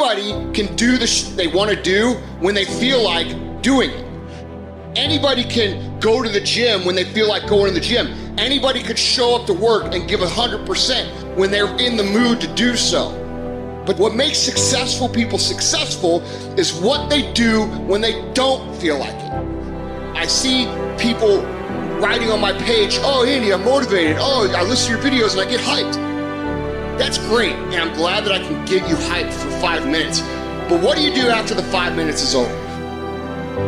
Anybody can do the they want to do when they feel like doing it. Anybody can go to the gym when they feel like going to the gym. Anybody could show up to work and give 100% when they're in the mood to do so. But what makes successful people successful is what they do when they don't feel like it. I see people writing on my page, oh, Andy, I'm motivated. Oh, I listen to your videos and I get hyped. That's great, and I'm glad that I can get you hyped for 5 minutes. But what do you do after the 5 minutes is over?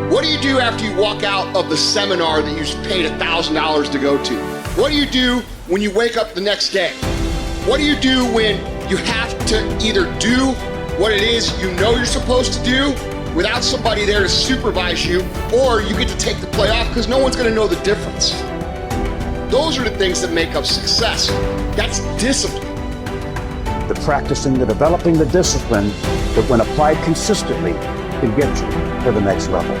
What do you do after you walk out of the seminar that you paid $1,000 to go to? What do you do when you wake up the next day? What do you do when you have to either do what it is you know you're supposed to do without somebody there to supervise you, or you get to take the play off because no one's gonna know the difference? Those are the things that make up success. That's discipline. The practicing, the developing the discipline that when applied consistently can get you to the next level.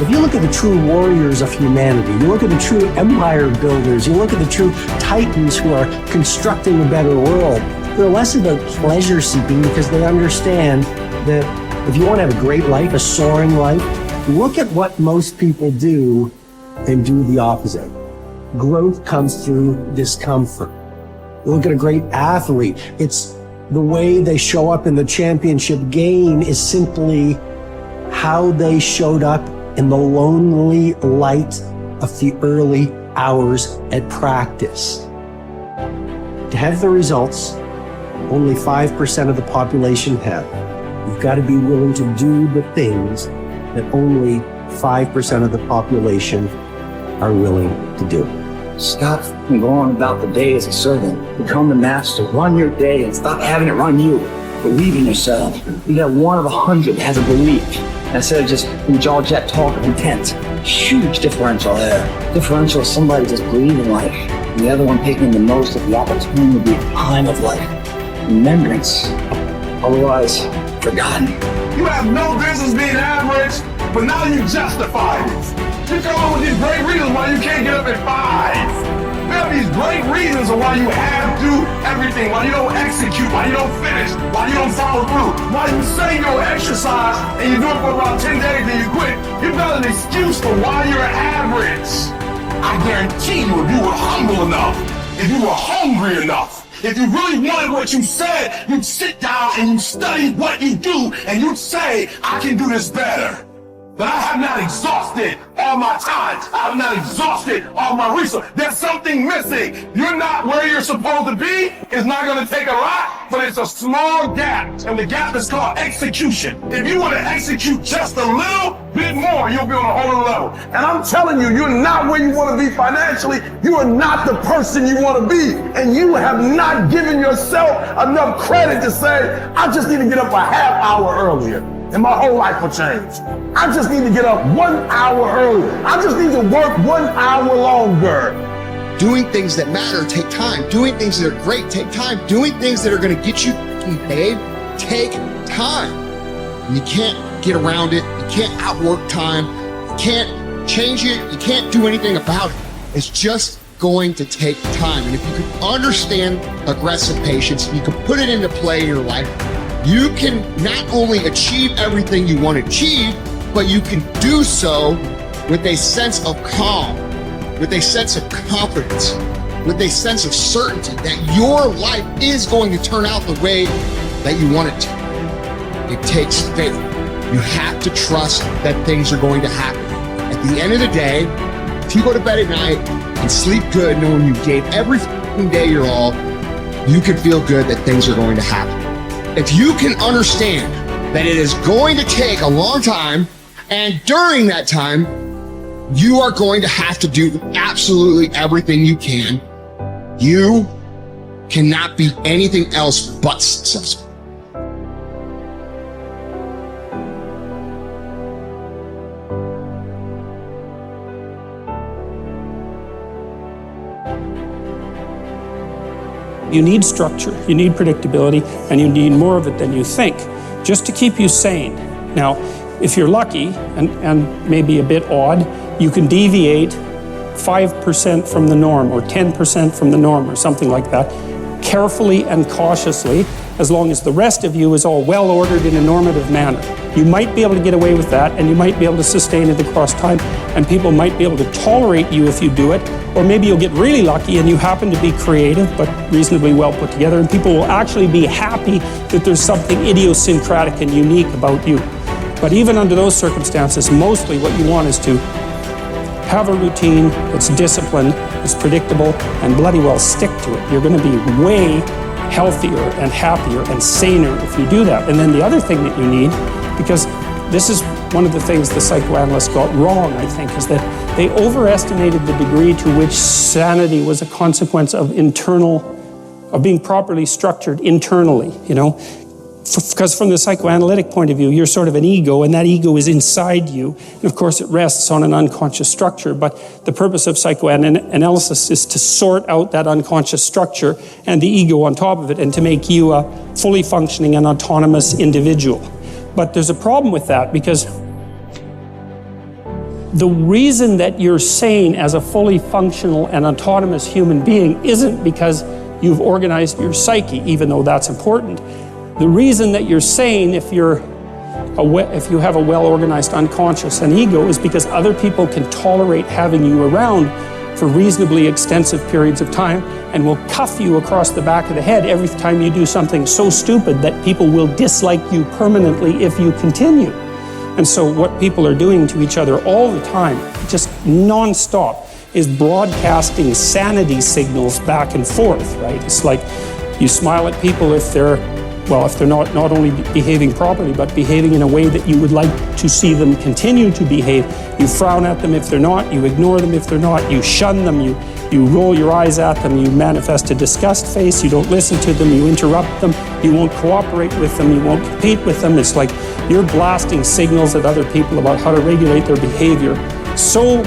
If you look at the true warriors of humanity, you look at the true empire builders, you look at the true titans who are constructing a better world, they're less about pleasure seeking because they understand that if you want to have a great life, a soaring life, look at what most people do and do the opposite. Growth comes through discomfort. You look at a great athlete, it's the way they show up in the championship game is simply how they showed up in the lonely light of the early hours at practice. To have the results, only 5% of the population have. You've got to be willing to do the things that only 5% of the population are willing to do. Stop going about the day as a servant. Become the master. Run your day and stop having it run you. Believe in yourself. You got one of 100 that has a belief. Instead of just jaw jet talk of intent. Huge differential there. Differential is somebody just believing life, and the other one taking the most of the opportunity time of life. Remembrance. Otherwise, forgotten. You have no business being average, but now you justify it. You come up with these great reasons why you can't get up at 5. You have these great reasons of why you have to do everything, why you don't execute, why you don't finish, why you don't follow through, why you say you don't exercise and you do it for about 10 days and you quit. You've got an excuse for why you're average. I guarantee you, if you were humble enough, if you were hungry enough, if you really wanted what you said, you'd sit down and you'd study what you do and you'd say, I can do this better. But I have not exhausted all my time. I have not exhausted all my resources. There's something missing. You're not where you're supposed to be. It's not going to take a lot, but it's a small gap. And the gap is called execution. If you want to execute just a little bit more, you'll be on a whole other level. And I'm telling you, you're not where you want to be financially. You are not the person you want to be. And you have not given yourself enough credit to say, I just need to get up a half hour earlier, and my whole life will change. I just need to get up 1 hour earlier. I just need to work 1 hour longer. Doing things that matter take time. Doing things that are great take time. Doing things that are going to get you paid take time. And you can't get around it. You can't outwork time. You can't change it. You can't do anything about it. It's just going to take time. And if you can understand aggressive patience, you can put it into play in your life, you can not only achieve everything you want to achieve, but you can do so with a sense of calm, with a sense of confidence, with a sense of certainty that your life is going to turn out the way that you want it to. It takes faith. You have to trust that things are going to happen. At the end of the day, if you go to bed at night and sleep good knowing you gave every day your all, you can feel good that things are going to happen. If you can understand that it is going to take a long time, and during that time, you are going to have to do absolutely everything you can, you cannot be anything else but successful. You need structure, you need predictability, and you need more of it than you think, just to keep you sane. Now, if you're lucky, and maybe a bit odd, you can deviate 5% from the norm, or 10% from the norm, or something like that, carefully and cautiously, as long as the rest of you is all well ordered in a normative manner. You might be able to get away with that, and you might be able to sustain it across time, and people might be able to tolerate you if you do it, or maybe you'll get really lucky and you happen to be creative but reasonably well put together, and people will actually be happy that there's something idiosyncratic and unique about you. But even under those circumstances, mostly what you want is to have a routine that's disciplined, that's predictable, and bloody well stick to it. You're going to be way healthier and happier and saner if you do that. And then the other thing that you need, because this is one of the things the psychoanalysts got wrong, I think, is that they overestimated the degree to which sanity was a consequence of being properly structured internally, you know. Because from the psychoanalytic point of view, you're sort of an ego, and that ego is inside you. And of course, it rests on an unconscious structure. But the purpose of psychoanalysis is to sort out that unconscious structure and the ego on top of it, and to make you a fully functioning and autonomous individual. But there's a problem with that, because the reason that you're sane as a fully functional and autonomous human being isn't because you've organized your psyche, even though that's important. The reason that you're sane, if you have a well-organized unconscious and ego, is because other people can tolerate having you around for reasonably extensive periods of time, and will cuff you across the back of the head every time you do something so stupid that people will dislike you permanently if you continue. And so what people are doing to each other all the time, just non-stop, is broadcasting sanity signals back and forth, right? It's like you smile at people if they're not only behaving properly, but behaving in a way that you would like to see them continue to behave. You frown at them if they're not, you ignore them if they're not, you shun them, you roll your eyes at them, you manifest a disgust face, you don't listen to them, you interrupt them, you won't cooperate with them, you won't compete with them. It's like you're blasting signals at other people about how to regulate their behavior so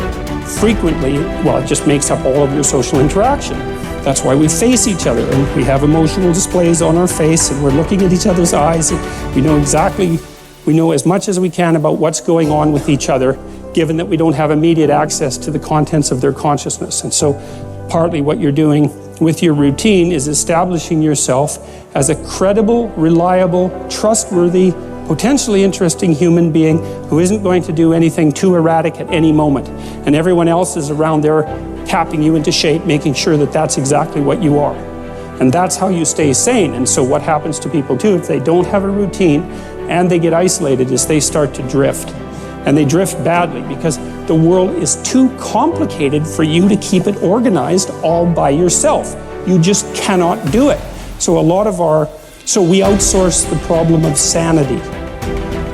frequently, well, it just makes up all of your social interaction. That's why we face each other, and we have emotional displays on our face, and we're looking at each other's eyes, and we know as much as we can about what's going on with each other, given that we don't have immediate access to the contents of their consciousness. And so partly what you're doing with your routine is establishing yourself as a credible, reliable, trustworthy, potentially interesting human being who isn't going to do anything too erratic at any moment. And everyone else is around there tapping you into shape, making sure that that's exactly what you are. And that's how you stay sane. And so what happens to people too, if they don't have a routine and they get isolated, is they start to drift. And they drift badly because the world is too complicated for you to keep it organized all by yourself. You just cannot do it. So we outsource the problem of sanity.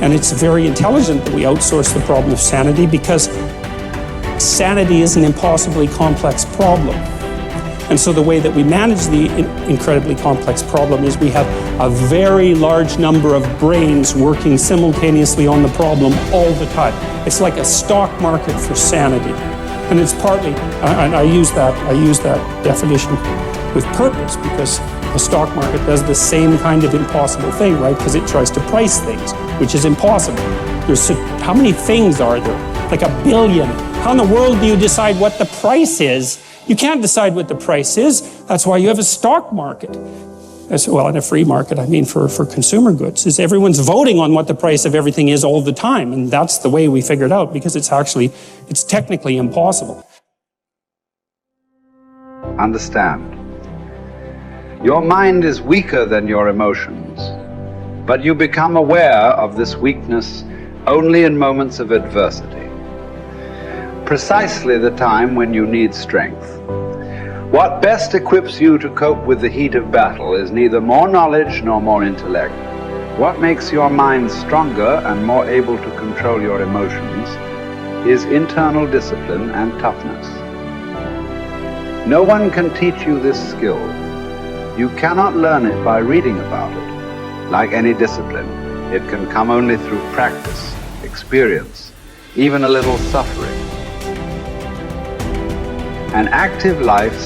And it's very intelligent that we outsource the problem of sanity, because sanity is an impossibly complex problem. And so the way that we manage the incredibly complex problem is we have a very large number of brains working simultaneously on the problem all the time. It's like a stock market for sanity. And it's partly, and I use that definition with purpose, because the stock market does the same kind of impossible thing, right? Because it tries to price things, which is impossible. How many things are there? Like 1 billion. How in the world do you decide what the price is? You can't decide what the price is. That's why you have a stock market. Well, in a free market, I mean for consumer goods, is everyone's voting on what the price of everything is all the time. And that's the way we figured out, because it's technically impossible. Understand. Your mind is weaker than your emotions, but you become aware of this weakness only in moments of adversity. Precisely the time when you need strength. What best equips you to cope with the heat of battle is neither more knowledge nor more intellect. What makes your mind stronger and more able to control your emotions is internal discipline and toughness. No one can teach you this skill. You cannot learn it by reading about it. Like any discipline, it can come only through practice, experience, even a little suffering. An active life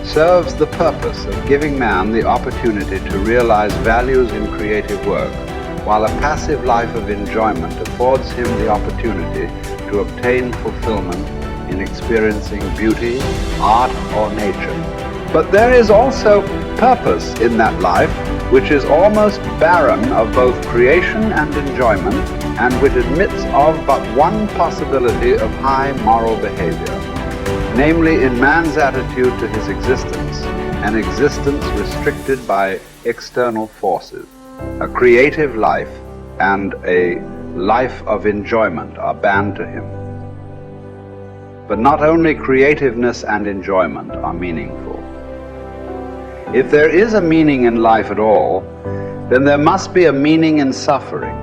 serves the purpose of giving man the opportunity to realize values in creative work, while a passive life of enjoyment affords him the opportunity to obtain fulfillment in experiencing beauty, art, or nature. But there is also purpose in that life which is almost barren of both creation and enjoyment, and which admits of but one possibility of high moral behavior, namely in man's attitude to his existence, an existence restricted by external forces. A creative life and a life of enjoyment are banned to him. But not only creativeness and enjoyment are meaningful. If there is a meaning in life at all, then there must be a meaning in suffering.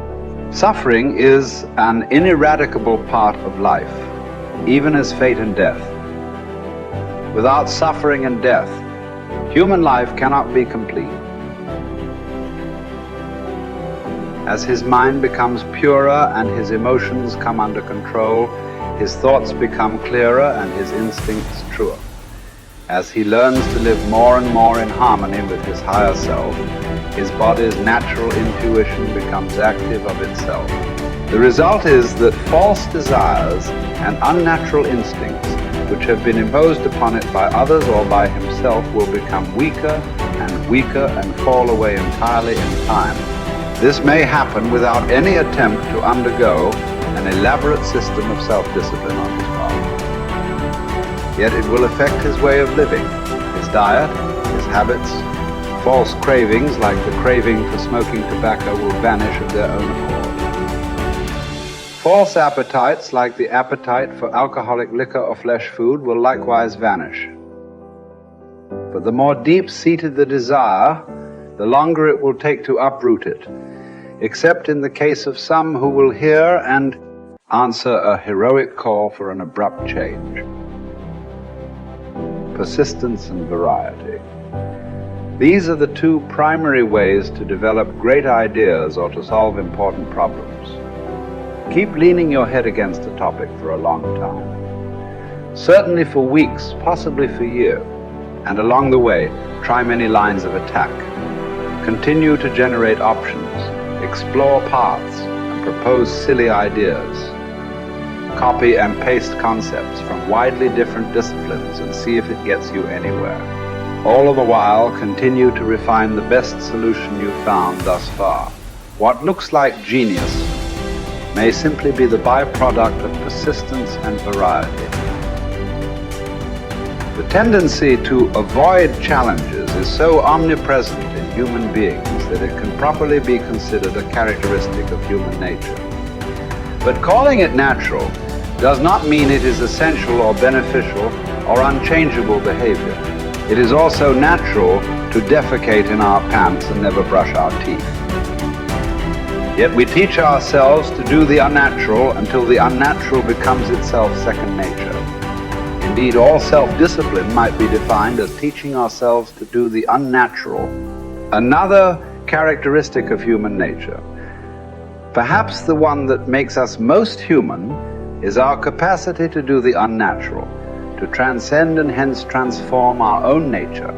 Suffering is an ineradicable part of life, even as fate and death. Without suffering and death, human life cannot be complete. As his mind becomes purer and his emotions come under control, his thoughts become clearer and his instincts truer. As he learns to live more and more in harmony with his higher self, his body's natural intuition becomes active of itself. The result is that false desires and unnatural instincts, which have been imposed upon it by others or by himself, will become weaker and weaker and fall away entirely in time. This may happen without any attempt to undergo an elaborate system of self-discipline on his part. Yet it will affect his way of living, his diet, his habits. False cravings, like the craving for smoking tobacco, will vanish of their own accord. False appetites, like the appetite for alcoholic liquor or flesh food, will likewise vanish. But the more deep-seated the desire, the longer it will take to uproot it, except in the case of some who will hear and answer a heroic call for an abrupt change. Persistence and variety. These are the two primary ways to develop great ideas or to solve important problems. Keep leaning your head against a topic for a long time. Certainly for weeks, possibly for years. And along the way, try many lines of attack. Continue to generate options, explore paths, and propose silly ideas. Copy and paste concepts from widely different disciplines and see if it gets you anywhere. All the while, continue to refine the best solution you've found thus far. What looks like genius may simply be the byproduct of persistence and variety. The tendency to avoid challenges is so omnipresent in human beings that it can properly be considered a characteristic of human nature. But calling it natural does not mean it is essential or beneficial or unchangeable behavior. It is also natural to defecate in our pants and never brush our teeth. Yet we teach ourselves to do the unnatural until the unnatural becomes itself second nature. Indeed, all self-discipline might be defined as teaching ourselves to do the unnatural. Another characteristic of human nature, perhaps the one that makes us most human, is our capacity to do the unnatural, to transcend and hence transform our own nature